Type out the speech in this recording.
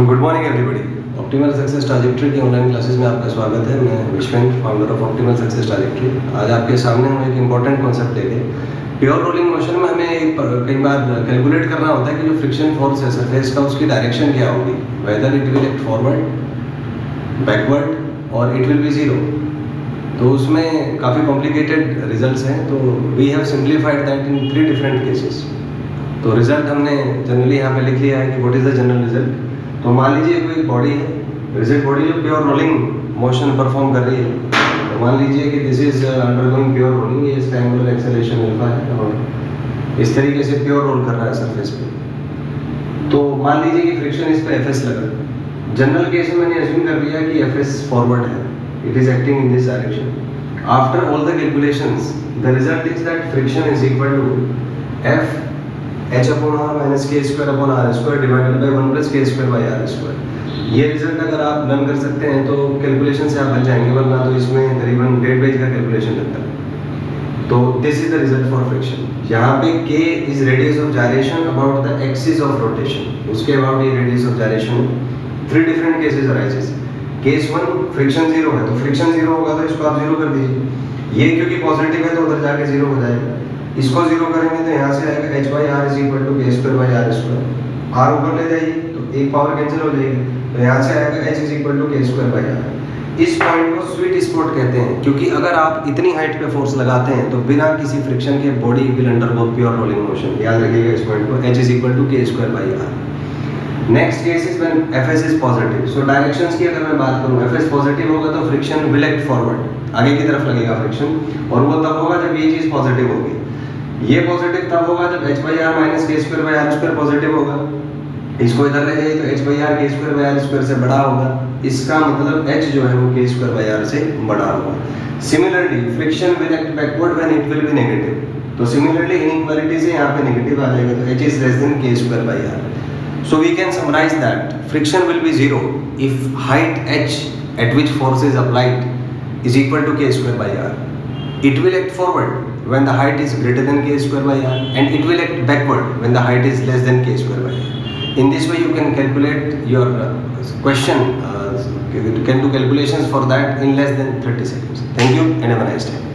Good morning everybody. Optimal success trajectory की online classes में आपका स्वागत है। मैं Vishwen, founder of optimal success trajectory. आज आपके सामने हम एक इम्पॉर्टेंट कॉन्सेप्ट लेके प्योर रोलिंग मोशन में हमें कई बार कैलकुलेट करना होता है कि जो फ्रिक्शन फोर्स है सरफेस का, उसकी डायरेक्शन क्या होगी, whether it will act forward, backward और इट विल बी जीरो। तो उसमें काफ़ी कॉम्प्लिकेटेड रिजल्ट्स हैं, तो we have simplified that in 3 different cases. तो रिजल्ट हमने जनरली यहाँ पे लिख लिया है कि what is the general result. तो मान लीजिए कोई बॉडी है, रिजिड बॉडी जो प्योर रोलिंग मोशन परफॉर्म कर रही है। तो मान लीजिए कि this is undergoing pure rolling, ये ट्रायंगुलर एक्सेलरेशन अल्फा है और इस तरीके से प्योर रोल कर रहा है सरफेस पे। तो मान लीजिए कि फ्रिक्शन इस पे एफएस लगा। जनरल केस में मैंने अज्यूम कर लिया कि एफएस फॉरवर्ड है, it is acting in this direction. After all the calculations the result is that friction is equal to F h upon r minus के square upon r square divided by 1 plus K square by r square. ये result अगर आप learn कर सकते हैं तो calculation से आप बच जाएंगे, वरना तो इसमें करीबन 1.5 पेज का कैलकुलेशन लगता है। तो this is the result for friction. यहाँ पे k is radius of gyration about the axis of rotation, उसके अबाउट ये radius of gyration. 3 different cases arises. Case 1 friction 0 है, तो फ्रिक्शन 0 होगा तो इसको आप 0 कर दीजिए। ये क्योंकि पॉजिटिव है तो उधर जाके 0 हो जाएगा। इसको 0 करेंगे तो यहाँ से आएगा h by R is equal to के square by are square. R ऊपर ले जाइए तो एक पावर कैंसिल हो जाएगी, तो यहाँ से आएगा h इज इक्वल टू के स्क्वायर बाई आर। इस पॉइंट को स्वीट स्पॉट कहते हैं, क्योंकि अगर आप इतनी हाइट पे फोर्स लगाते हैं तो बिना किसी फ्रिक्शन के body will undergo pure rolling motion. याद रखिएगा इस पॉइंट को, h इज इक्वल टू के square by r. Next case is when fs is positive. So directions की अगर मैं बात करूं, fs पॉजिटिव होगा तो फ्रिक्शन विल एक्ट फॉरवर्ड, आगे की तरफ लगेगा फ्रिक्शन, और वो तब होगा जब ये चीज पॉजिटिव होगी। ये पॉजिटिव तब होगा जब h बाई आर माइनस के square by are square positive होगा। इसको इधर ले जाइए तो h by r k square by are square से बड़ा होगा। इसका मतलब h जो है वो के स्क्वायर बाई आर से बड़ा होगा। Similarly friction will act backward when it will be negative. तो सिमिलरली इनइक्वालिटी से यहाँ पे नेगेटिव आ जाएगा, तो h is less than k square by r. So we can summarize that friction will be zero if height h at which force is applied is equal to k square by r. It will act forward when the height is greater than k square by r, and it will act backward when the height is less than k square by r. In this way you can calculate your question, can do calculations for that in less than 30 seconds. Thank you and have a nice day.